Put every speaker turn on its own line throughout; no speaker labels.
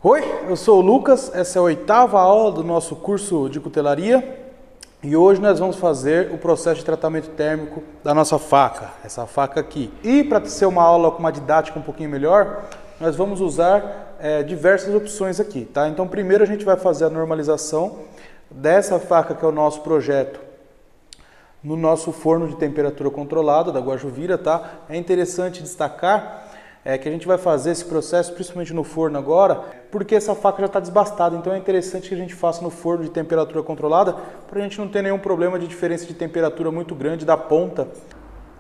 Oi, eu sou o Lucas, essa é a 8ª aula do nosso curso de cutelaria e hoje nós vamos fazer o processo de tratamento térmico da nossa faca, essa faca aqui. E para ser uma aula com uma didática um pouquinho melhor, nós vamos usar diversas opções aqui, tá? Então primeiro a gente vai fazer a normalização dessa faca que é o nosso projeto no nosso forno de temperatura controlada da Guajuvira, tá? É interessante destacar que a gente vai fazer esse processo principalmente no forno agora, porque essa faca já está desbastada, então é interessante que a gente faça no forno de temperatura controlada para a gente não ter nenhum problema de diferença de temperatura muito grande da ponta,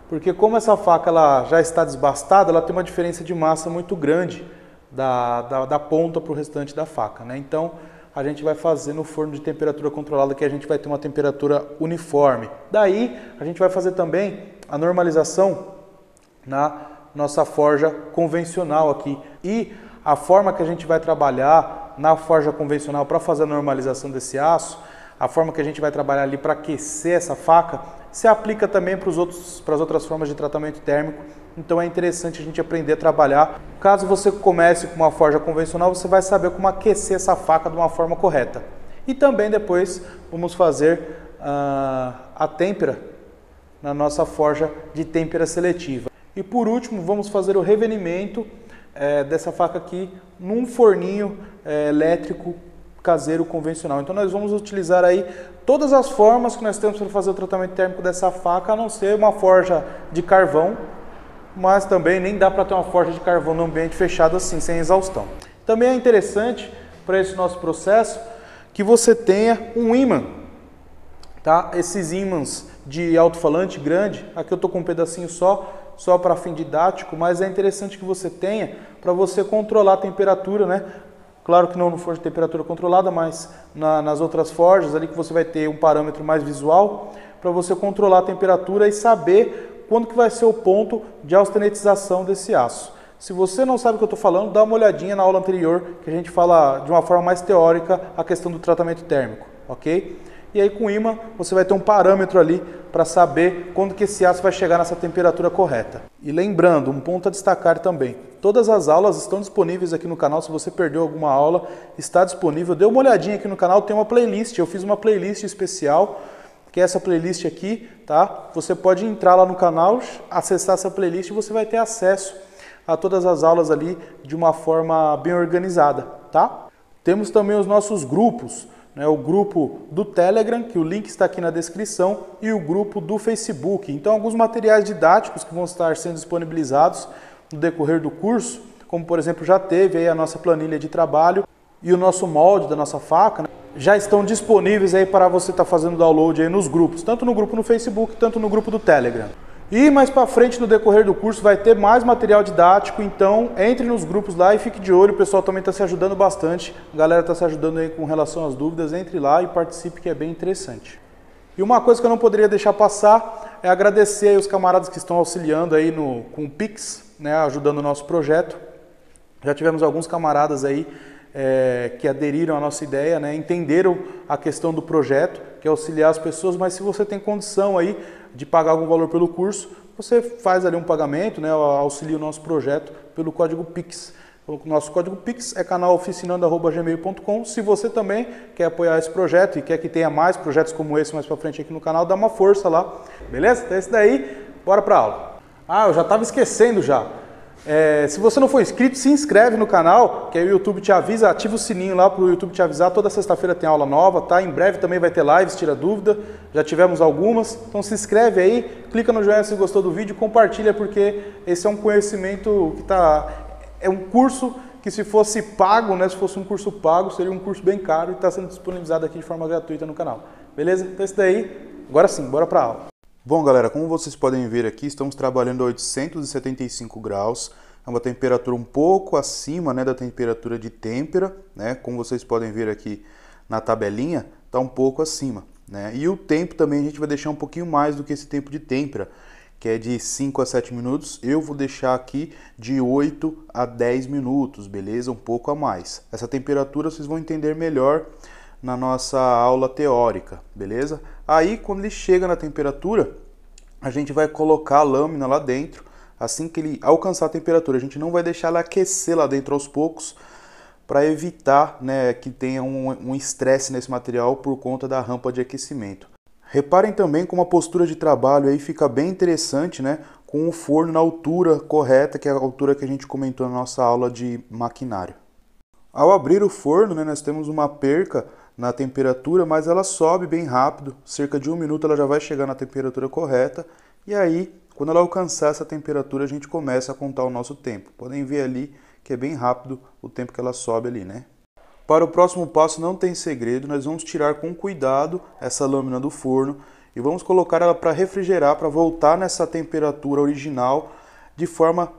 porque como essa faca ela já está desbastada, ela tem uma diferença de massa muito grande da ponta para o restante da faca, né? Então a gente vai fazer no forno de temperatura controlada que a gente vai ter uma temperatura uniforme. Daí a gente vai fazer também a normalização na nossa forja convencional aqui. E a forma que a gente vai trabalhar na forja convencional para fazer a normalização desse aço, a forma que a gente vai trabalhar ali para aquecer essa faca, se aplica também para as outras formas de tratamento térmico. Então é interessante a gente aprender a trabalhar. Caso você comece com uma forja convencional, você vai saber como aquecer essa faca de uma forma correta. E também depois vamos fazer a têmpera na nossa forja de têmpera seletiva. E por último, vamos fazer o revenimento dessa faca aqui num forninho elétrico caseiro convencional. Então nós vamos utilizar aí todas as formas que nós temos para fazer o tratamento térmico dessa faca, a não ser uma forja de carvão, mas também nem dá para ter uma forja de carvão no ambiente fechado assim, sem exaustão. Também é interessante para esse nosso processo que você tenha um ímã, tá? Esses ímãs de alto-falante grande, aqui eu estou com um pedacinho só para fim didático, mas é interessante que você tenha para você controlar a temperatura, né? Claro que não no forno de temperatura controlada, mas nas outras forjas ali que você vai ter um parâmetro mais visual para você controlar a temperatura e saber quando que vai ser o ponto de austenitização desse aço. Se você não sabe o que eu estou falando, dá uma olhadinha na aula anterior que a gente fala de uma forma mais teórica a questão do tratamento térmico, ok? E aí com o ímã você vai ter um parâmetro ali para saber quando que esse aço vai chegar nessa temperatura correta. E lembrando, um ponto a destacar também, todas as aulas estão disponíveis aqui no canal, se você perdeu alguma aula, está disponível. Dê uma olhadinha aqui no canal, tem uma playlist, eu fiz uma playlist especial, que é essa playlist aqui, tá? Você pode entrar lá no canal, acessar essa playlist e você vai ter acesso a todas as aulas ali de uma forma bem organizada, tá? Temos também os nossos grupos, o grupo do Telegram, que o link está aqui na descrição, e o grupo do Facebook. Então, alguns materiais didáticos que vão estar sendo disponibilizados no decorrer do curso, como por exemplo, já teve aí a nossa planilha de trabalho e o nosso molde da nossa faca, né? Já estão disponíveis aí para você estar fazendo download aí nos grupos, tanto no grupo no Facebook, tanto no grupo do Telegram. E mais para frente no decorrer do curso vai ter mais material didático, então entre nos grupos lá e fique de olho, o pessoal também está se ajudando bastante, a galera está se ajudando aí com relação às dúvidas, entre lá e participe que é bem interessante. E uma coisa que eu não poderia deixar passar é agradecer aí os camaradas que estão auxiliando aí com o Pix, né, ajudando o nosso projeto. Já tivemos alguns camaradas aí que aderiram à nossa ideia, né, entenderam a questão do projeto, que é auxiliar as pessoas, mas se você tem condição aí de pagar algum valor pelo curso, você faz ali um pagamento, né, auxilia o nosso projeto pelo código PIX. O nosso código PIX é canaloficinando@gmail.com. Se você também quer apoiar esse projeto e quer que tenha mais projetos como esse mais para frente aqui no canal, dá uma força lá, beleza? Então é isso daí, bora para a aula. Eu já estava esquecendo já. Se você não for inscrito, se inscreve no canal, que aí o YouTube te avisa, ativa o sininho lá para o YouTube te avisar. Toda sexta-feira tem aula nova, tá? Em breve também vai ter lives, tira dúvida, já tivemos algumas. Então se inscreve aí, clica no joinha se gostou do vídeo, compartilha, porque esse é um conhecimento que é um curso que se fosse pago, né? Se fosse um curso pago, seria um curso bem caro e está sendo disponibilizado aqui de forma gratuita no canal. Beleza? Então é isso daí, agora sim, bora para a aula. Bom, galera, como vocês podem ver aqui, estamos trabalhando a 875 graus, é uma temperatura um pouco acima, né, da temperatura de têmpera, né, como vocês podem ver aqui na tabelinha, está um pouco acima, né, e o tempo também a gente vai deixar um pouquinho mais do que esse tempo de têmpera, que é de 5 a 7 minutos, eu vou deixar aqui de 8 a 10 minutos, beleza? Um pouco a mais. Essa temperatura vocês vão entender melhor na nossa aula teórica, beleza? Aí, quando ele chega na temperatura, a gente vai colocar a lâmina lá dentro. Assim que ele alcançar a temperatura, a gente não vai deixar ela aquecer lá dentro aos poucos, para evitar, né, que tenha um estresse nesse material por conta da rampa de aquecimento. Reparem também como a postura de trabalho aí fica bem interessante, né, com o forno na altura correta, que é a altura que a gente comentou na nossa aula de maquinário. Ao abrir o forno, né, nós temos uma perca na temperatura, mas ela sobe bem rápido, cerca de 1 minuto ela já vai chegar na temperatura correta, e aí, quando ela alcançar essa temperatura, a gente começa a contar o nosso tempo. Podem ver ali que é bem rápido o tempo que ela sobe ali, né? Para o próximo passo não tem segredo, nós vamos tirar com cuidado essa lâmina do forno e vamos colocar ela para refrigerar, para voltar nessa temperatura original de forma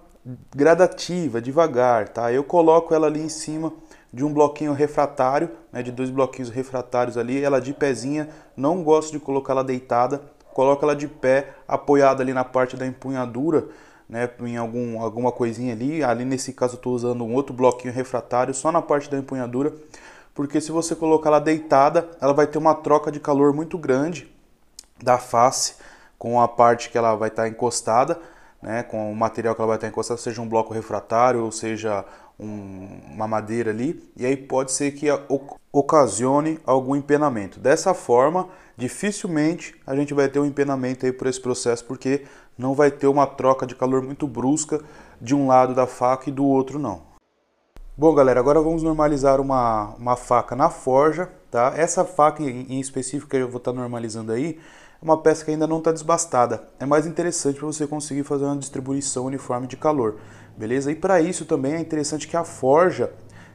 gradativa, devagar, tá? Eu coloco ela ali em cima de um bloquinho refratário, né, de 2 bloquinhos refratários ali, ela de pezinha, não gosto de colocar ela deitada, coloco ela de pé, apoiada ali na parte da empunhadura, né, em alguma coisinha ali nesse caso eu estou usando um outro bloquinho refratário só na parte da empunhadura, porque se você colocar ela deitada, ela vai ter uma troca de calor muito grande da face com a parte que ela vai estar encostada, né, com o material que ela vai estar encostada, seja um bloco refratário ou seja uma madeira ali, e aí pode ser que ocasione algum empenamento. Dessa forma, dificilmente a gente vai ter um empenamento aí por esse processo, porque não vai ter uma troca de calor muito brusca de um lado da faca e do outro não. Bom, galera, agora vamos normalizar uma faca na forja, tá? Essa faca em específico que eu vou estar normalizando aí é uma peça que ainda não está desbastada. É mais interessante para você conseguir fazer uma distribuição uniforme de calor, beleza? E para isso também é interessante que a forja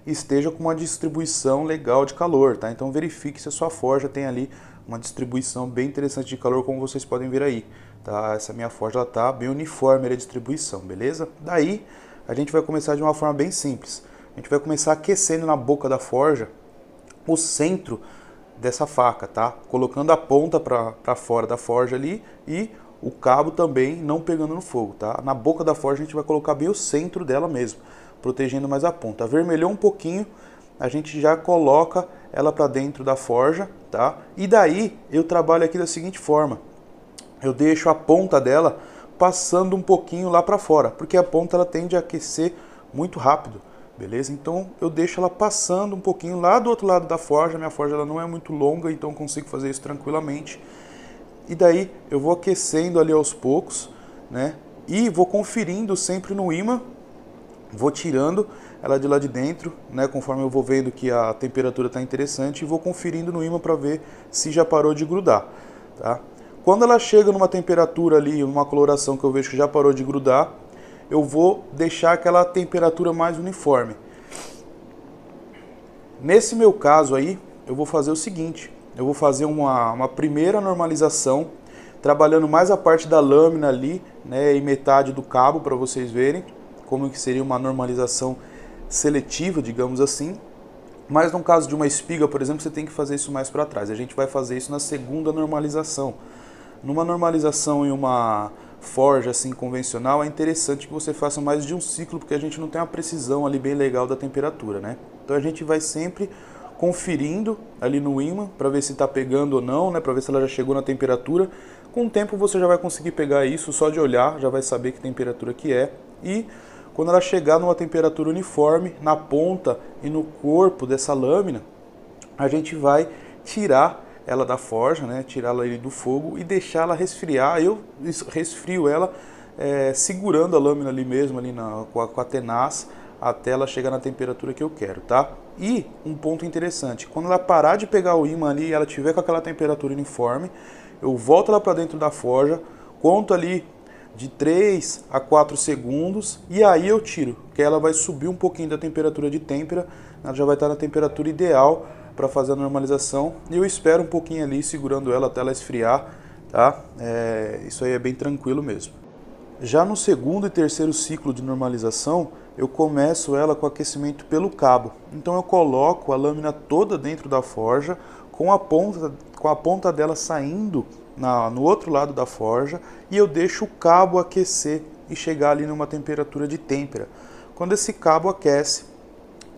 esteja com uma distribuição legal de calor, tá? Então verifique se a sua forja tem ali uma distribuição bem interessante de calor, como vocês podem ver aí, tá? Essa minha forja ela tá bem uniforme a distribuição, beleza? Daí a gente vai começar de uma forma bem simples. A gente vai começar aquecendo na boca da forja o centro dessa faca, tá? Colocando a ponta para fora da forja ali e o cabo também não pegando no fogo, tá? Na boca da forja a gente vai colocar bem o centro dela mesmo, protegendo mais a ponta. Avermelhou um pouquinho, a gente já coloca ela para dentro da forja, tá? E daí eu trabalho aqui da seguinte forma: eu deixo a ponta dela passando um pouquinho lá para fora, porque a ponta ela tende a aquecer muito rápido, beleza? Então eu deixo ela passando um pouquinho lá do outro lado da forja. Minha forja ela não é muito longa, então eu consigo fazer isso tranquilamente. E daí eu vou aquecendo ali aos poucos, né? E vou conferindo sempre no ímã, vou tirando ela de lá de dentro, né? Conforme eu vou vendo que a temperatura está interessante, e vou conferindo no ímã para ver se já parou de grudar, tá? Quando ela chega numa temperatura ali, numa coloração que eu vejo que já parou de grudar, eu vou deixar aquela temperatura mais uniforme. Nesse meu caso aí, eu vou fazer o seguinte: eu vou fazer uma primeira normalização, trabalhando mais a parte da lâmina ali, né, e metade do cabo, para vocês verem como que seria uma normalização seletiva, digamos assim. Mas no caso de uma espiga, por exemplo, você tem que fazer isso mais para trás. A gente vai fazer isso na segunda normalização. Numa normalização em uma forja assim convencional, é interessante que você faça mais de um ciclo, porque a gente não tem uma precisão ali bem legal da temperatura, né? Então a gente vai sempre conferindo ali no ímã para ver se está pegando ou não, né? Para ver se ela já chegou na temperatura. Com o tempo você já vai conseguir pegar isso, só de olhar já vai saber que temperatura que é. E quando ela chegar numa temperatura uniforme na ponta e no corpo dessa lâmina, a gente vai tirar ela da forja, né? Tirá-la ali do fogo e deixá-la resfriar. Eu resfrio ela segurando a lâmina ali mesmo, ali com a tenaz, até ela chegar na temperatura que eu quero, tá? E um ponto interessante: quando ela parar de pegar o ímã ali e ela tiver com aquela temperatura uniforme, eu volto ela para dentro da forja, conto ali de 3 a 4 segundos e aí eu tiro, que ela vai subir um pouquinho da temperatura de têmpera, ela já vai estar na temperatura ideal para fazer a normalização, e eu espero um pouquinho ali segurando ela até ela esfriar, tá? Isso aí é bem tranquilo mesmo. Já no segundo e terceiro ciclo de normalização, eu começo ela com aquecimento pelo cabo. Então eu coloco a lâmina toda dentro da forja, com a ponta dela saindo no outro lado da forja, e eu deixo o cabo aquecer e chegar ali numa temperatura de têmpera. Quando esse cabo aquece,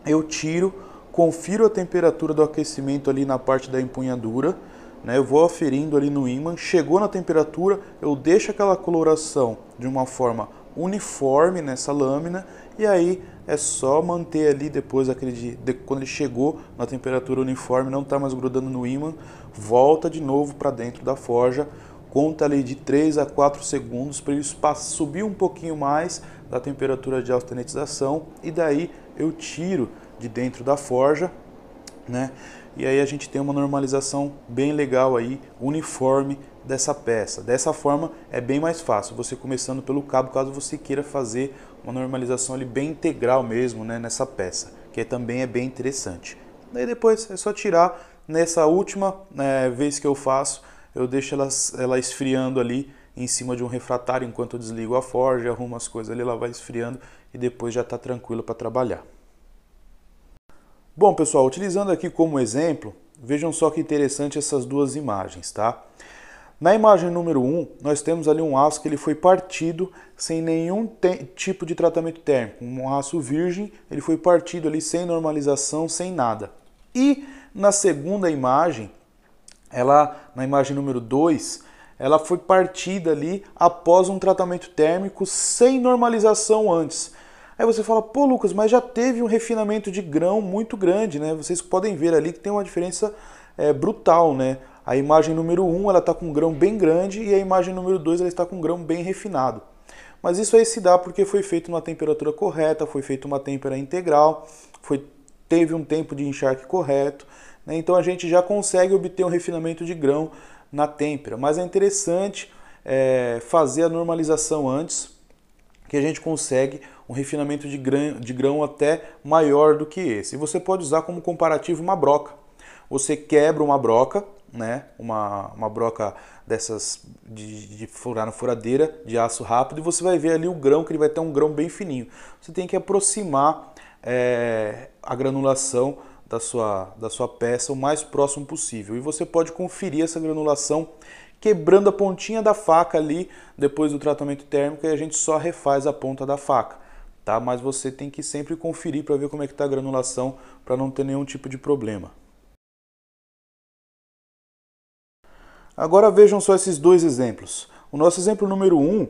eu tiro, confiro a temperatura do aquecimento ali na parte da empunhadura, né? Eu vou aferindo ali no ímã, chegou na temperatura, eu deixo aquela coloração de uma forma uniforme nessa lâmina, e aí é só manter ali depois quando ele chegou na temperatura uniforme, não está mais grudando no ímã, volta de novo para dentro da forja, conta ali de 3 a 4 segundos para ele subir um pouquinho mais da temperatura de austenitização, e daí eu tiro de dentro da forja, né? E aí a gente tem uma normalização bem legal aí, uniforme dessa peça. Dessa forma é bem mais fácil, você começando pelo cabo, caso você queira fazer uma normalização ali bem integral mesmo, né, nessa peça, que também é bem interessante. Daí depois é só tirar. Nessa última vez que eu faço, eu deixo ela esfriando ali em cima de um refratário enquanto eu desligo a forja, arrumo as coisas ali, ela vai esfriando e depois já está tranquilo para trabalhar. Bom, pessoal, utilizando aqui como exemplo, vejam só que interessante essas duas imagens, tá? Na imagem número 1, nós temos ali um aço que ele foi partido sem nenhum tipo de tratamento térmico. Um aço virgem, ele foi partido ali sem normalização, sem nada. E na segunda imagem, na imagem número 2, ela foi partida ali após um tratamento térmico sem normalização antes. Aí você fala, pô Lucas, mas já teve um refinamento de grão muito grande, né? Vocês podem ver ali que tem uma diferença brutal, né? A imagem número 1 ela está com um grão bem grande e a imagem número 2 ela está com um grão bem refinado. Mas isso aí se dá porque foi feito numa temperatura correta, foi feita uma têmpera integral, teve um tempo de encharque correto, né? Então a gente já consegue obter um refinamento de grão na têmpera. Mas é interessante fazer a normalização antes, que a gente consegue um refinamento de grão até maior do que esse. E você pode usar como comparativo uma broca. Você quebra uma broca, né? Uma broca dessas de furar na furadeira, de aço rápido, e você vai ver ali o grão, que ele vai ter um grão bem fininho. Você tem que aproximar a granulação da sua peça o mais próximo possível. E você pode conferir essa granulação quebrando a pontinha da faca ali, depois do tratamento térmico, e a gente só refaz a ponta da faca, tá? Mas você tem que sempre conferir para ver como é que está a granulação, para não ter nenhum tipo de problema. Agora vejam só esses dois exemplos. O nosso exemplo número 1,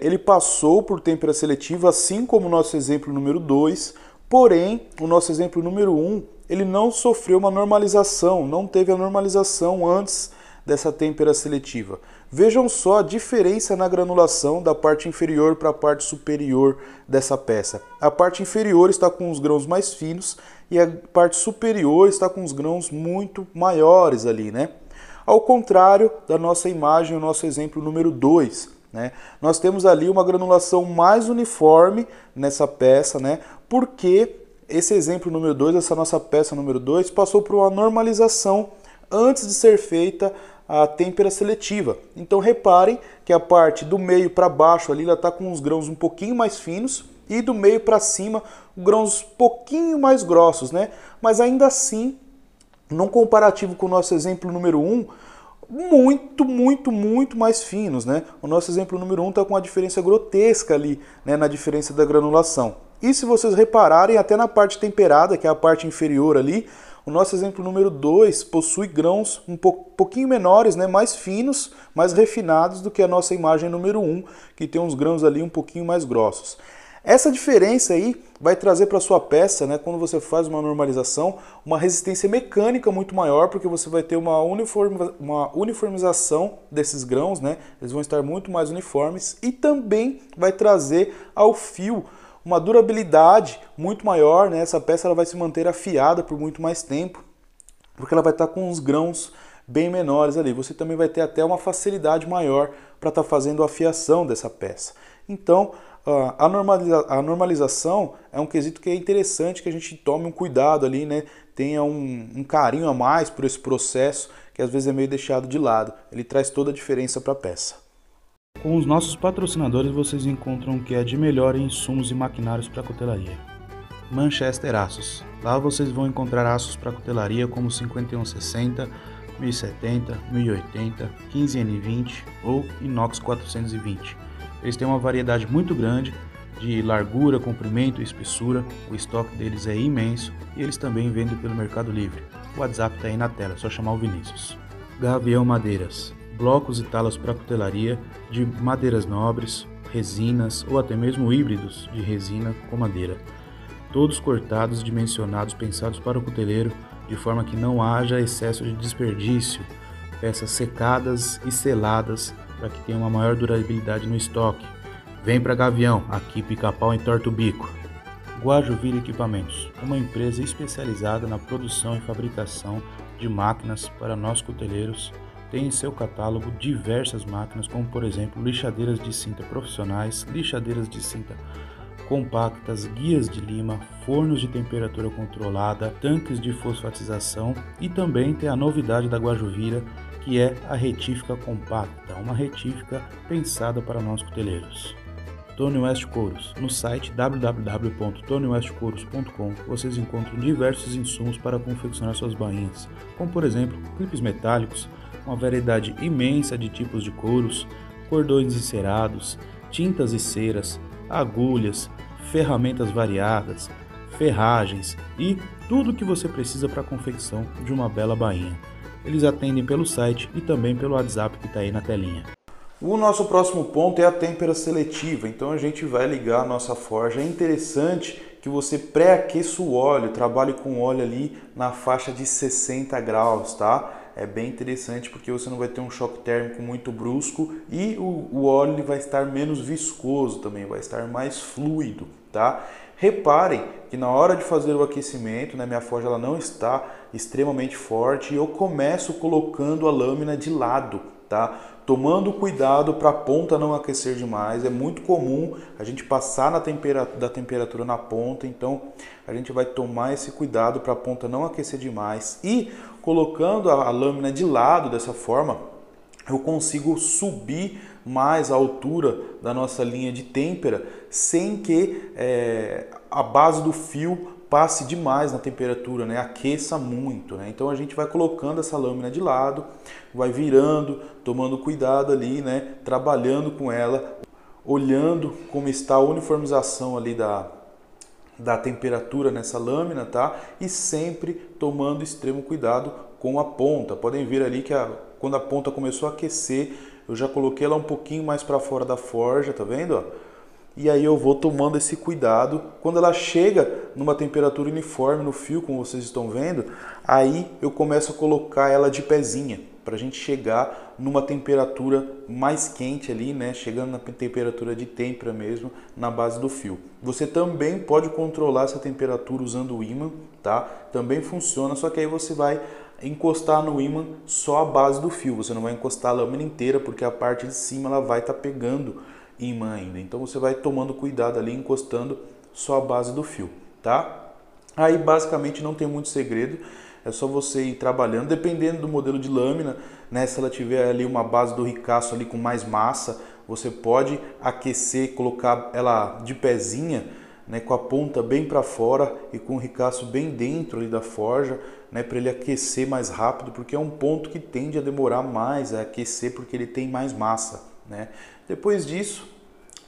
ele passou por têmpera seletiva, assim como o nosso exemplo número 2, porém, o nosso exemplo número 1, ele não sofreu uma normalização, não teve a normalização antes dessa têmpera seletiva. Vejam só a diferença na granulação da parte inferior para a parte superior dessa peça. A parte inferior está com os grãos mais finos e a parte superior está com os grãos muito maiores ali, né? Ao contrário da nossa imagem, o nosso exemplo número 2, né? Nós temos ali uma granulação mais uniforme nessa peça, né? Porque esse exemplo número 2, essa nossa peça número 2, passou por uma normalização antes de ser feita a têmpera seletiva. Então reparem que a parte do meio para baixo ali ela está com os grãos um pouquinho mais finos e do meio para cima grãos um pouquinho mais grossos, né? Mas ainda assim, num comparativo com o nosso exemplo número 1, muito mais finos, né? O nosso exemplo número 1 está com uma diferença grotesca ali, né, na diferença da granulação. E se vocês repararem, até na parte temperada, que é a parte inferior ali, o nosso exemplo número 2 possui grãos um pouquinho menores, né, mais finos, mais refinados do que a nossa imagem número 1, que tem uns grãos ali um pouquinho mais grossos. Essa diferença aí vai trazer para a sua peça, né, quando você faz uma normalização, uma resistência mecânica muito maior, porque você vai ter uma uniformização desses grãos, né, eles vão estar muito mais uniformes, e também vai trazer ao fio uma durabilidade muito maior, né? Essa peça ela vai se manter afiada por muito mais tempo, porque ela vai estar com os grãos bem menores ali. Você também vai ter até uma facilidade maior para estar fazendo a afiação dessa peça. Então, a normalização é um quesito que é interessante que a gente tome um cuidado ali, né? Tenha um carinho a mais por esse processo, que às vezes é meio deixado de lado. Ele traz toda a diferença para a peça. Com os nossos patrocinadores vocês encontram o que é de melhor em insumos e maquinários para cutelaria. Manchester Aços. Lá vocês vão encontrar aços para cutelaria como 5160, 1070, 1080, 15N20 ou inox 420. Eles têm uma variedade muito grande de largura, comprimento e espessura. O estoque deles é imenso e eles também vendem pelo Mercado Livre. O WhatsApp está aí na tela, é só chamar o Vinícius. Gavião Madeiras. Blocos e talas para cutelaria de madeiras nobres,
resinas ou até mesmo híbridos de resina com madeira. Todos cortados, dimensionados, pensados para o cuteleiro, de forma que não haja excesso de desperdício. Peças secadas e seladas para que tenha uma maior durabilidade no estoque. Vem para Gavião, aqui Pica-Pau entorta o bico. Guajuvira Equipamentos, uma empresa especializada na produção e fabricação de máquinas para nós cuteleiros, tem em seu catálogo diversas máquinas, como por exemplo lixadeiras de cinta profissionais, lixadeiras de cinta compactas, guias de lima, fornos de temperatura controlada, tanques de fosfatização e também tem a novidade da Guajuvira, que é a retífica compacta, uma retífica pensada para nós cuteleiros. Tony West Couros. No site www.tonywestcouros.com vocês encontram diversos insumos para confeccionar suas bainhas, como por exemplo clipes metálicos, uma variedade imensa de tipos de couros, cordões encerados, tintas e ceras, agulhas, ferramentas variadas, ferragens e tudo o que você precisa para a confecção de uma bela bainha. Eles atendem pelo site e também pelo WhatsApp que está aí na telinha.
O nosso próximo ponto é a têmpera seletiva, então a gente vai ligar a nossa forja. É interessante que você pré-aqueça o óleo, trabalhe com óleo ali na faixa de 60 graus, tá? É bem interessante porque você não vai ter um choque térmico muito brusco e o óleo ele vai estar menos viscoso também, vai estar mais fluido, tá? Reparem que na hora de fazer o aquecimento, né, minha forja ela não está extremamente forte e eu começo colocando a lâmina de lado, tá? Tomando cuidado para a ponta não aquecer demais. É muito comum a gente passar da temperatura na ponta, então a gente vai tomar esse cuidado para a ponta não aquecer demais. E colocando a lâmina de lado dessa forma, eu consigo subir mais a altura da nossa linha de têmpera sem que a base do fio passe demais na temperatura, né? Aqueça muito, né? Então a gente vai colocando essa lâmina de lado, vai virando, tomando cuidado ali, né? Trabalhando com ela, olhando como está a uniformização ali da temperatura nessa lâmina, tá? E sempre tomando extremo cuidado com a ponta. Podem ver ali que quando a ponta começou a aquecer, eu já coloquei ela um pouquinho mais para fora da forja, tá vendo? Ó? E aí eu vou tomando esse cuidado. Quando ela chega numa temperatura uniforme no fio, como vocês estão vendo, aí eu começo a colocar ela de pezinha, para a gente chegar numa temperatura mais quente ali, né? Chegando na temperatura de têmpera mesmo, na base do fio. Você também pode controlar essa temperatura usando o ímã, tá? Também funciona, só que aí você vai encostar no ímã só a base do fio. Você não vai encostar a lâmina inteira, porque a parte de cima ela vai estar pegando ímã ainda. Então você vai tomando cuidado ali, encostando só a base do fio, tá? Aí basicamente não tem muito segredo, é só você ir trabalhando, dependendo do modelo de lâmina, né? Se ela tiver ali uma base do ricaço ali com mais massa, você pode aquecer, colocar ela de pezinha, né? Com a ponta bem para fora e com o ricaço bem dentro ali da forja, né? Para ele aquecer mais rápido, porque é um ponto que tende a demorar mais a aquecer porque ele tem mais massa, né? Depois disso,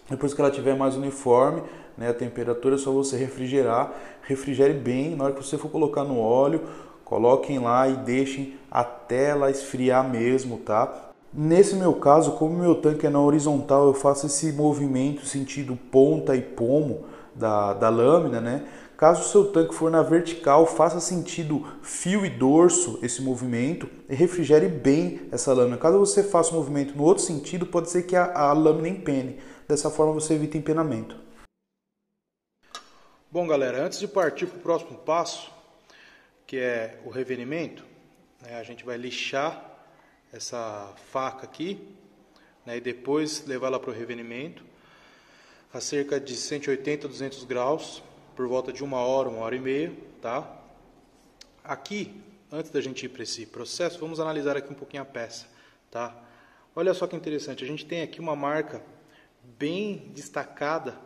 depois que ela estiver mais uniforme, né, a temperatura é só você refrigerar. Refrigere bem, na hora que você for colocar no óleo, coloquem lá e deixem até ela esfriar mesmo, tá? Nesse meu caso, como meu tanque é na horizontal, eu faço esse movimento sentido ponta e pomo da lâmina, né? Caso o seu tanque for na vertical, faça sentido fio e dorso esse movimento e refrigere bem essa lâmina. Caso você faça o movimento no outro sentido, pode ser que a lâmina empene. Dessa forma você evita empenamento. Bom, galera, antes de partir para o próximo passo, que é o revenimento, né, a gente vai lixar essa faca aqui, né, e depois levar ela para o revenimento a cerca de 180 a 200 graus, por volta de 1 hora e meia, tá? Aqui, antes da gente ir para esse processo, vamos analisar aqui um pouquinho a peça, tá? Olha só que interessante, a gente tem aqui uma marca bem destacada,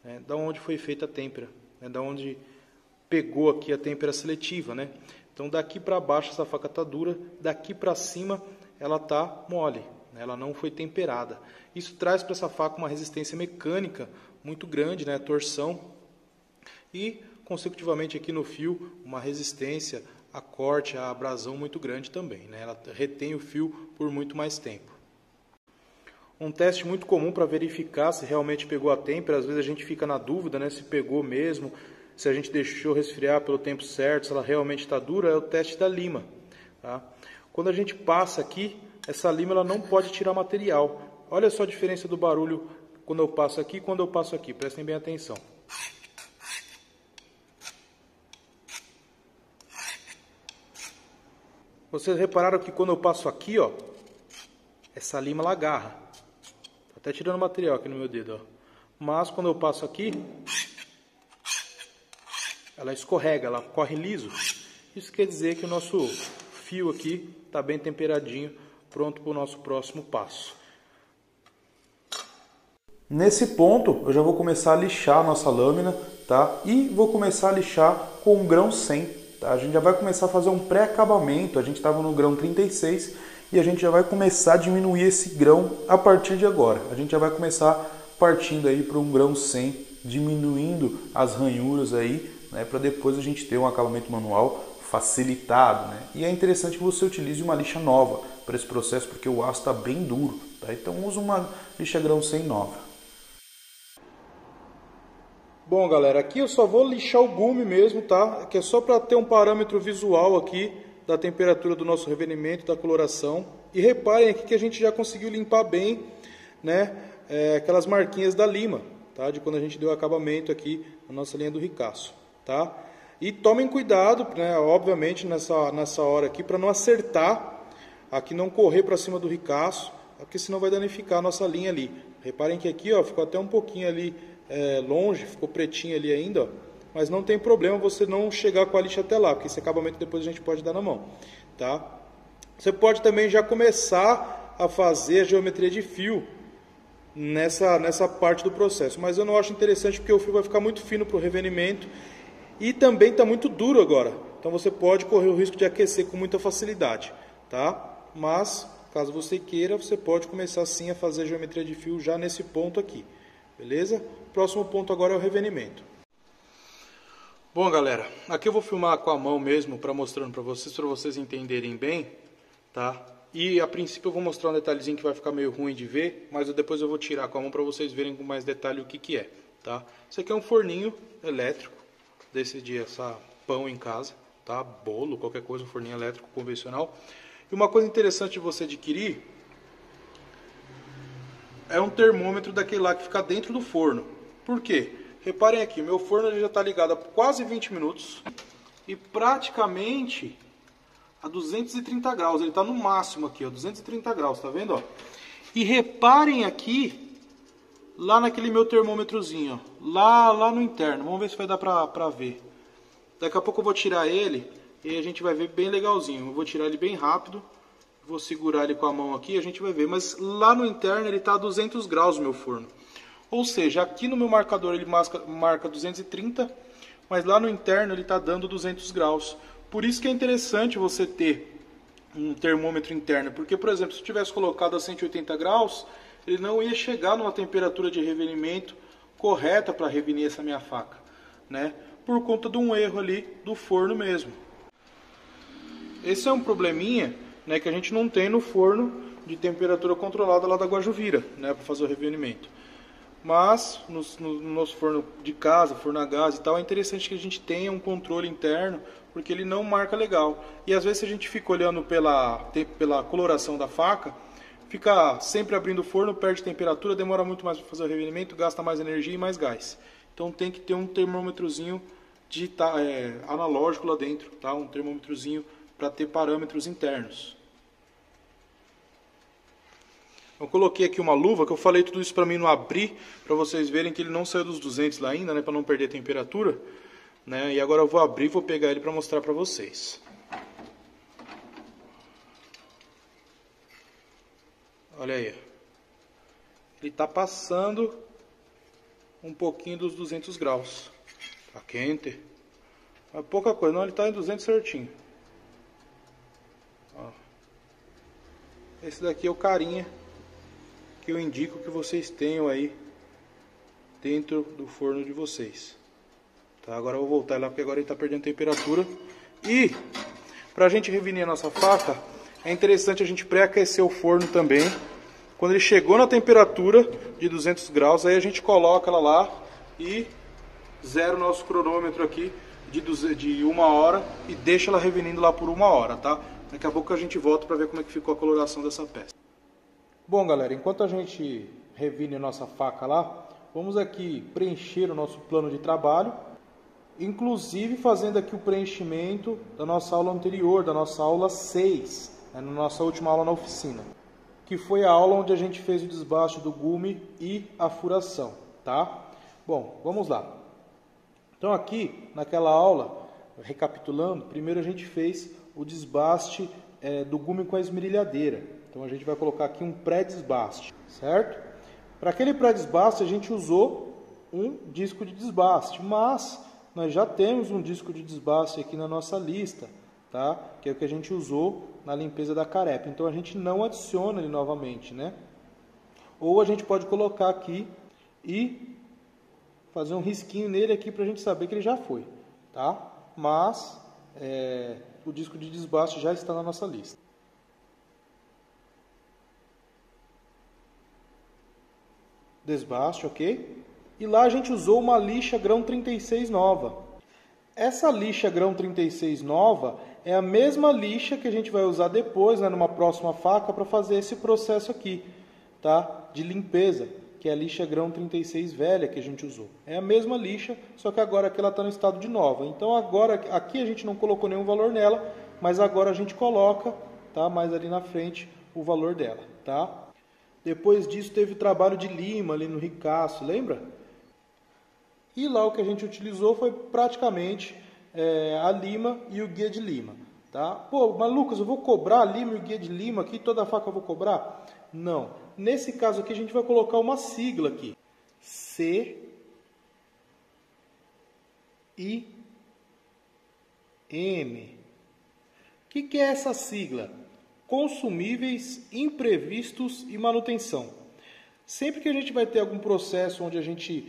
né, da onde foi feita a têmpera, né, da onde pegou aqui a têmpera seletiva, né? Então daqui para baixo essa faca está dura, daqui para cima ela está mole, né? Ela não foi temperada. Isso traz para essa faca uma resistência mecânica muito grande, né? Torção. E, consecutivamente aqui no fio, uma resistência a corte, a abrasão muito grande também, né? Ela retém o fio por muito mais tempo. Um teste muito comum para verificar se realmente pegou a têmpera, às vezes a gente fica na dúvida, né, se pegou mesmo, se a gente deixou resfriar pelo tempo certo, se ela realmente está dura, é o teste da lima. Tá? Quando a gente passa aqui, essa lima ela não pode tirar material. Olha só a diferença do barulho quando eu passo aqui e quando eu passo aqui, prestem bem atenção. Vocês repararam que quando eu passo aqui, ó, essa lima ela agarra. Tá até tirando material aqui no meu dedo, ó. Mas quando eu passo aqui, ela escorrega, ela corre liso. Isso quer dizer que o nosso fio aqui está bem temperadinho, pronto para o nosso próximo passo. Nesse ponto, eu já vou começar a lixar a nossa lâmina, tá? E vou começar a lixar com um grão 100, tá? A gente já vai começar a fazer um pré-acabamento. A gente estava no grão 36 e a gente já vai começar a diminuir esse grão a partir de agora. A gente já vai começar partindo aí para um grão 100, diminuindo as ranhuras aí, né? Para depois a gente ter um acabamento manual facilitado, né? E é interessante que você utilize uma lixa nova para esse processo, porque o aço está bem duro, tá? Então usa uma lixa grão 100 nova. Bom, galera, aqui eu só vou lixar o gume mesmo, tá? Que é só para ter um parâmetro visual aqui da temperatura do nosso revenimento, da coloração. E reparem aqui que a gente já conseguiu limpar bem, né? Aquelas marquinhas da lima, tá? De quando a gente deu acabamento aqui na nossa linha do ricaço, tá? E tomem cuidado, né? Obviamente nessa hora aqui, para não acertar, aqui não correr para cima do ricaço, porque senão vai danificar a nossa linha ali. Reparem que aqui, ó, ficou até um pouquinho ali longe, ficou pretinho ali ainda, ó, mas não tem problema você não chegar com a lixa até lá, porque esse acabamento depois a gente pode dar na mão, tá? Você pode também já começar a fazer a geometria de fio nessa parte do processo, mas eu não acho interessante porque o fio vai ficar muito fino para o revenimento e também está muito duro agora, então você pode correr o risco de aquecer com muita facilidade, tá? Mas caso você queira, você pode começar sim a fazer a geometria de fio já nesse ponto aqui. Beleza? Próximo ponto agora é o revenimento. Bom, galera, aqui eu vou filmar com a mão mesmo, mostrando para vocês entenderem bem, tá? E a princípio eu vou mostrar um detalhezinho que vai ficar meio ruim de ver, mas depois eu vou tirar com a mão para vocês verem com mais detalhe o que é, tá? Isso aqui é um forninho elétrico, desse de assar pão em casa, tá? Bolo, qualquer coisa, um forninho elétrico convencional. E uma coisa interessante de você adquirir é um termômetro daquele lá que fica dentro do forno. Por quê? Reparem aqui, meu forno ele já está ligado há quase 20 minutos e praticamente a 230 graus. Ele está no máximo aqui, ó, 230 graus, tá vendo? Ó? E reparem aqui, lá naquele meu termômetrozinho, ó, lá no interno. Vamos ver se vai dar pra ver. Daqui a pouco eu vou tirar ele e a gente vai ver bem legalzinho. Eu vou tirar ele bem rápido. Vou segurar ele com a mão aqui e a gente vai ver. Mas lá no interno ele está a 200 graus o meu forno. Ou seja, aqui no meu marcador ele marca 230, mas lá no interno ele está dando 200 graus. Por isso que é interessante você ter um termômetro interno. Porque, por exemplo, se eu tivesse colocado a 180 graus, ele não ia chegar numa temperatura de revenimento correta para revenir essa minha faca, né? Por conta de um erro ali do forno mesmo. Esse é um probleminha, né, que a gente não tem no forno de temperatura controlada lá da Guajuvira, né, para fazer o revenimento. Mas no nosso forno de casa, forno a gás e tal, é interessante que a gente tenha um controle interno, porque ele não marca legal. E às vezes se a gente fica olhando pela coloração da faca, fica sempre abrindo o forno, perde temperatura, demora muito mais para fazer o revenimento, gasta mais energia e mais gás. Então tem que ter um termômetrozinho analógico lá dentro, tá? Um termômetrozinho para ter parâmetros internos. Eu coloquei aqui uma luva, que eu falei tudo isso para mim não abrir, para vocês verem que ele não saiu dos 200 lá ainda, né, para não perder a temperatura, né? E agora eu vou abrir e vou pegar ele para mostrar para vocês. Olha aí. Ele está passando um pouquinho dos 200 graus. Tá quente. É pouca coisa, não, ele está em 200 certinho. Ó. Esse daqui é o carinha que eu indico que vocês tenham aí dentro do forno de vocês. Tá, agora eu vou voltar lá porque agora ele está perdendo temperatura. E para a gente revenir a nossa faca, é interessante a gente pré-aquecer o forno também, Quando ele chegou na temperatura de 200 graus, aí a gente coloca ela lá e zera o nosso cronômetro aqui de 1 hora e deixa ela revenindo lá por 1 hora, tá? Daqui a pouco a gente volta para ver como é que ficou a coloração dessa peça. Bom, galera, enquanto a gente revine a nossa faca lá, vamos aqui preencher o nosso plano de trabalho, inclusive fazendo aqui o preenchimento da nossa aula anterior, da nossa aula 6, na nossa última aula na oficina, que foi a aula onde a gente fez o desbaste do gume e a furação, tá? Bom, vamos lá. Então aqui, naquela aula, recapitulando, primeiro a gente fez o desbaste do gume com a esmerilhadeira. Então a gente vai colocar aqui um pré-desbaste, certo? Para aquele pré-desbaste a gente usou um disco de desbaste, mas nós já temos um disco de desbaste aqui na nossa lista, tá? Que é o que a gente usou na limpeza da carepa. Então a gente não adiciona ele novamente, né? Ou a gente pode colocar aqui e fazer um risquinho nele aqui para a gente saber que ele já foi, tá? Mas o disco de desbaste já está na nossa lista. Desbaste, ok? E lá a gente usou uma lixa grão 36 nova. Essa lixa grão 36 nova é a mesma lixa que a gente vai usar depois, né, numa próxima faca, para fazer esse processo aqui, tá? De limpeza, que é a lixa grão 36 velha que a gente usou. É a mesma lixa, só que agora aqui ela está no estado de nova. Então agora, aqui a gente não colocou nenhum valor nela, mas agora a gente coloca, tá? Mais ali na frente, o valor dela, tá? Depois disso teve trabalho de lima ali no ricaço, lembra? E lá o que a gente utilizou foi praticamente a lima e o guia de lima, tá? Pô, mas Lucas, eu vou cobrar a lima e o guia de lima aqui, toda a faca eu vou cobrar? Não. Nesse caso aqui a gente vai colocar uma sigla aqui. C I M. O que é essa sigla? Consumíveis, imprevistos e manutenção. Sempre que a gente vai ter algum processo onde a gente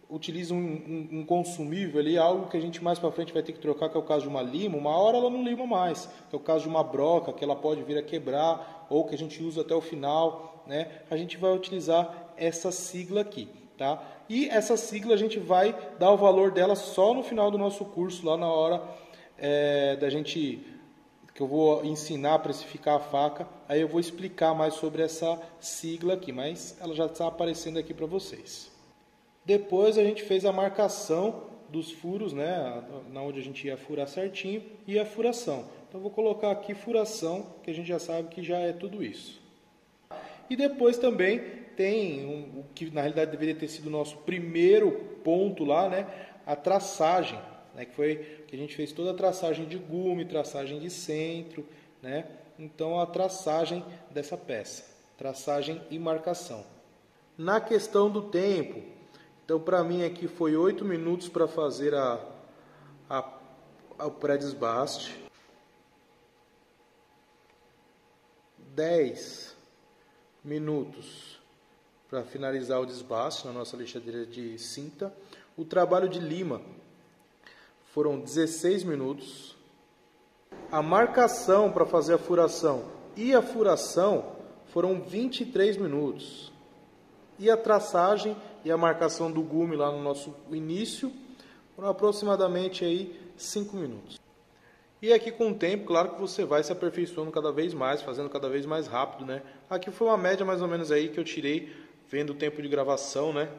utiliza um consumível ali, algo que a gente mais para frente vai ter que trocar, que é o caso de uma lima, uma hora ela não lima mais, que é o caso de uma broca, que ela pode vir a quebrar, ou que a gente usa até o final, né? A gente vai utilizar essa sigla aqui, tá? E essa sigla a gente vai dar o valor dela só no final do nosso curso, lá na hora da gente, que eu vou ensinar a precificar a faca, aí eu vou explicar mais sobre essa sigla aqui, mas ela já está aparecendo aqui para vocês. Depois a gente fez a marcação dos furos, né, na onde a gente ia furar certinho, e a furação. Então eu vou colocar aqui furação, que a gente já sabe que já é tudo isso. E depois também tem o que na realidade deveria ter sido o nosso primeiro ponto lá, né, a traçagem, né, que foi que a gente fez toda a traçagem de gume, traçagem de centro, né? Então a traçagem dessa peça, traçagem e marcação. Na questão do tempo, então para mim aqui foi 8 minutos para fazer o pré-desbaste, 10 minutos para finalizar o desbaste na nossa lixadeira de cinta. O trabalho de lima foram 16 minutos. A marcação para fazer a furação e a furação foram 23 minutos. E a traçagem e a marcação do gume lá no nosso início foram aproximadamente aí 5 minutos. E aqui com o tempo, claro que você vai se aperfeiçoando cada vez mais, fazendo cada vez mais rápido, né? Aqui foi uma média mais ou menos aí que eu tirei vendo o tempo de gravação, né?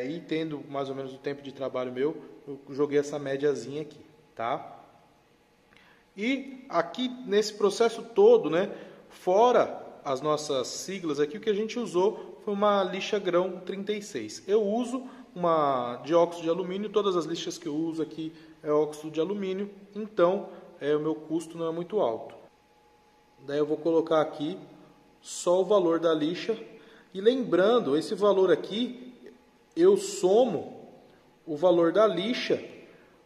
E tendo mais ou menos o tempo de trabalho meu, eu joguei essa médiazinha aqui, tá? E aqui nesse processo todo, né, fora as nossas siglas aqui, o que a gente usou foi uma lixa grão 36. Eu uso uma de óxido de alumínio, todas as lixas que eu uso aqui é óxido de alumínio, então o meu custo não é muito alto. Daí eu vou colocar aqui só o valor da lixa, e lembrando, esse valor aqui eu somo o valor da lixa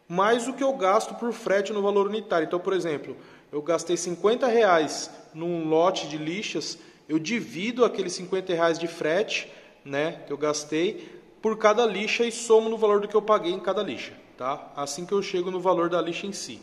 mais o que eu gasto por frete no valor unitário. Então, por exemplo, eu gastei R$50 num lote de lixas, eu divido aqueles R$50 de frete, né, que eu gastei por cada lixa e somo no valor do que eu paguei em cada lixa, tá? Assim que eu chego no valor da lixa em si.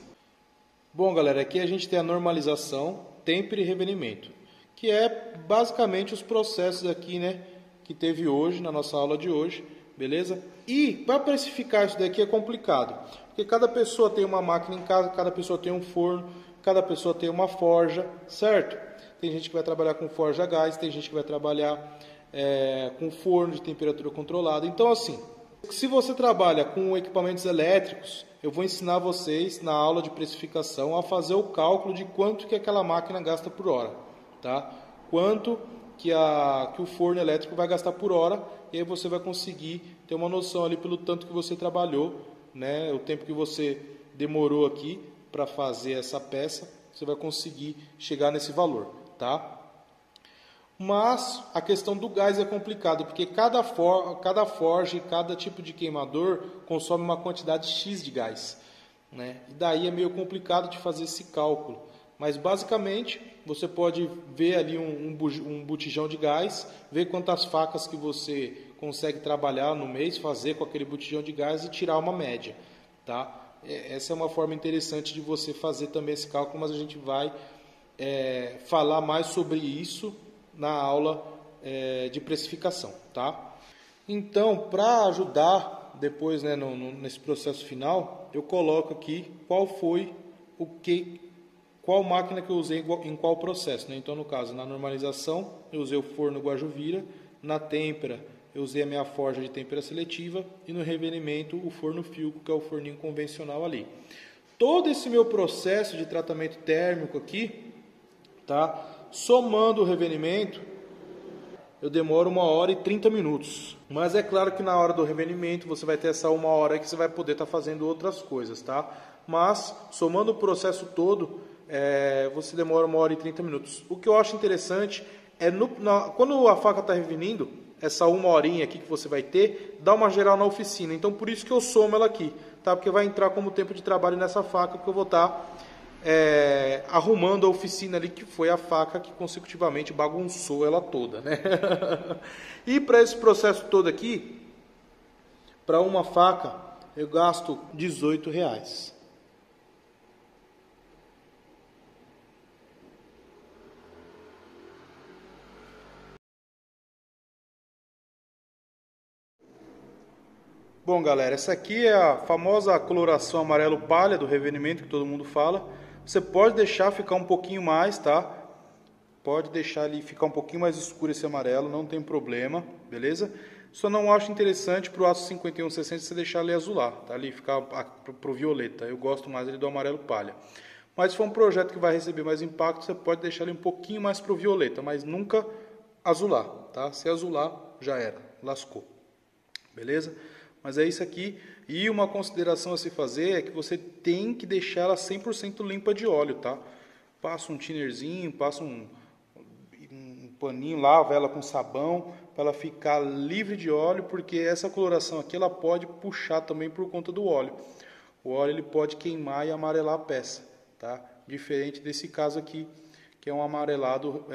Bom, galera, aqui a gente tem a normalização, têmpera e revenimento. que é basicamente os processos aqui, né, que teve hoje, na nossa aula de hoje, beleza? E para precificar isso daqui é complicado, porque cada pessoa tem uma máquina em casa, cada pessoa tem um forno, cada pessoa tem uma forja, certo? Tem gente que vai trabalhar com forja a gás, tem gente que vai trabalhar com forno de temperatura controlada. Então, assim, se você trabalha com equipamentos elétricos, eu vou ensinar vocês na aula de precificação a fazer o cálculo de quanto que aquela máquina gasta por hora, tá? Quanto que o forno elétrico vai gastar por hora, e aí você vai conseguir ter uma noção ali pelo tanto que você trabalhou, né? O tempo que você demorou aqui para fazer essa peça, você vai conseguir chegar nesse valor, tá? Mas a questão do gás é complicado, porque cada forja e cada tipo de queimador consome uma quantidade X de gás, né? E daí é meio complicado de fazer esse cálculo. Mas basicamente você pode ver ali um botijão de gás, ver quantas facas que você consegue trabalhar no mês, fazer com aquele botijão de gás e tirar uma média, tá? Essa é uma forma interessante de você fazer também esse cálculo, mas a gente vai falar mais sobre isso na aula de precificação, tá? Então, para ajudar depois, né, nesse processo final, eu coloco aqui qual máquina que eu usei em qual processo, né? Então, no caso, na normalização, eu usei o forno Guajuvira, na têmpera, eu usei a minha forja de têmpera seletiva e no revenimento, o forno Filco, que é o forninho convencional ali. Todo esse meu processo de tratamento térmico aqui, tá? Somando o revenimento, eu demoro 1 hora e 30 minutos. Mas é claro que na hora do revenimento você vai ter essa 1 hora que você vai poder estar fazendo outras coisas, tá? Mas, somando o processo todo, você demora 1 hora e 30 minutos. O que eu acho interessante é, quando a faca está revenindo, essa 1 horinha aqui que você vai ter, dá uma geral na oficina. Então, por isso que eu somo ela aqui, tá? Porque vai entrar como tempo de trabalho nessa faca, porque eu vou estar arrumando a oficina ali, que foi a faca que consecutivamente bagunçou ela toda, né? E para esse processo todo aqui, para uma faca, eu gasto R$18. Bom, galera, essa aqui é a famosa coloração amarelo palha do revenimento que todo mundo fala. Você pode deixar ficar um pouquinho mais, tá? Pode deixar ali ficar um pouquinho mais escuro esse amarelo, não tem problema, beleza? Só não acho interessante para o aço 5160 você deixar ele azular, tá? Ali ficar pro violeta. Eu gosto mais ali do amarelo palha. Mas se for um projeto que vai receber mais impacto, você pode deixar ele um pouquinho mais pro violeta, mas nunca azular, tá? Se azular, já era, lascou. Beleza? Mas é isso aqui. E uma consideração a se fazer é que você tem que deixar ela 100% limpa de óleo, tá? Passa um thinnerzinho, passa um paninho, lava ela com sabão para ela ficar livre de óleo, porque essa coloração aqui ela pode puxar também por conta do óleo. O óleo ele pode queimar e amarelar a peça, tá? Diferente desse caso aqui, que é um amarelado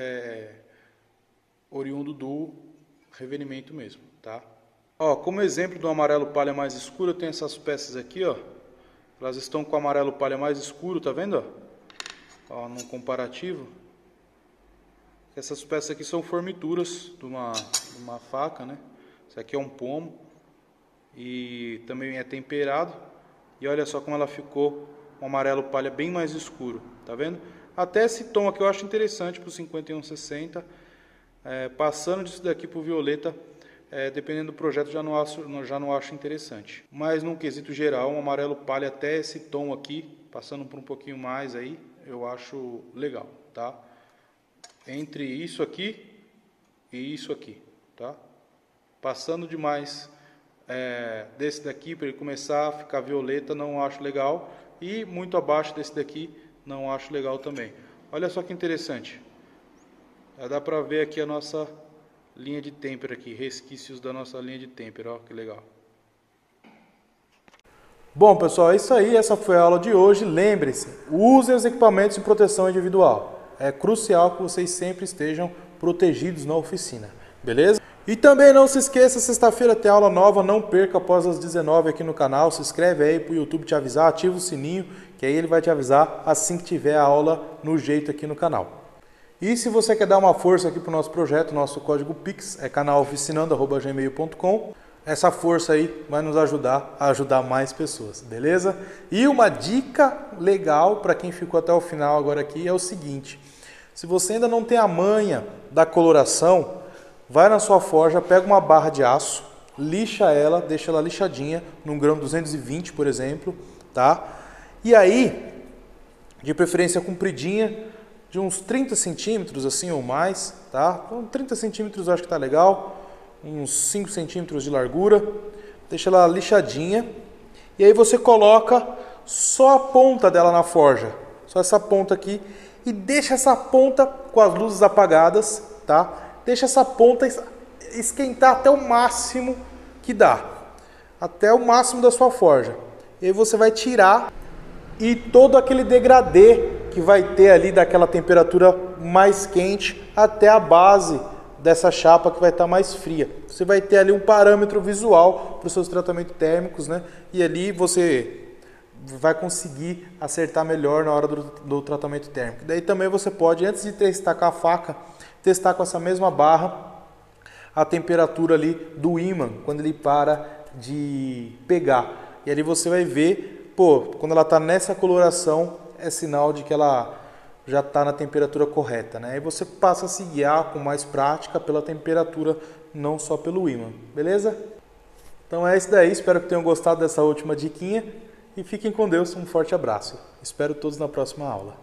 oriundo do revenimento mesmo, tá? Ó, como exemplo do amarelo palha mais escuro, eu tenho essas peças aqui, ó. Elas estão com o amarelo palha mais escuro, tá vendo? Ó, num comparativo. Essas peças aqui são formituras de uma faca, né? Isso aqui é um pomo. E também é temperado. E olha só como ela ficou um amarelo palha bem mais escuro, tá vendo? Até esse tom aqui eu acho interessante pro 5160. Passando disso daqui pro violeta, dependendo do projeto, já não acho interessante. Mas num quesito geral, um amarelo palha até esse tom aqui, passando por um pouquinho mais aí, eu acho legal, tá? Entre isso aqui e isso aqui, tá? Passando demais desse daqui, para ele começar a ficar violeta, não acho legal. E muito abaixo desse daqui, não acho legal também. Olha só que interessante. Já dá para ver aqui a nossa linha de têmpera aqui, resquícios da nossa linha de têmpera, ó, que legal. Bom, pessoal, é isso aí, essa foi a aula de hoje. Lembre-se, use os equipamentos de proteção individual. É crucial que vocês sempre estejam protegidos na oficina, beleza? E também não se esqueça, sexta-feira tem aula nova, não perca após as 19 aqui no canal. Se inscreve aí para o YouTube te avisar, ativa o sininho, que aí ele vai te avisar assim que tiver a aula no jeito aqui no canal. E se você quer dar uma força aqui para o nosso projeto, nosso código Pix é canaloficinando@gmail.com. Essa força aí vai nos ajudar a ajudar mais pessoas, beleza? E uma dica legal para quem ficou até o final agora aqui é o seguinte: se você ainda não tem a manha da coloração, vai na sua forja, pega uma barra de aço, lixa ela, deixa ela lixadinha, num grão 220, por exemplo, tá? E aí, de preferência compridinha, de uns 30 centímetros assim ou mais, tá? Então 30 centímetros eu acho que tá legal, uns 5 centímetros de largura, deixa ela lixadinha, e aí você coloca só a ponta dela na forja, só essa ponta aqui, e deixa essa ponta com as luzes apagadas, tá? Deixa essa ponta esquentar até o máximo que dá, até o máximo da sua forja. E aí você vai tirar e todo aquele degradê que vai ter ali daquela temperatura mais quente até a base dessa chapa que vai estar mais fria. Você vai ter ali um parâmetro visual para os seus tratamentos térmicos, né? E ali você vai conseguir acertar melhor na hora do tratamento térmico. Daí também você pode, antes de testar com a faca, testar com essa mesma barra a temperatura ali do ímã, quando ele para de pegar. E ali você vai ver, pô, quando ela está nessa coloração, é sinal de que ela já está na temperatura correta, né? Aí você passa a se guiar com mais prática pela temperatura, não só pelo ímã, beleza? Então é isso daí, espero que tenham gostado dessa última diquinha e fiquem com Deus, um forte abraço. Espero todos na próxima aula.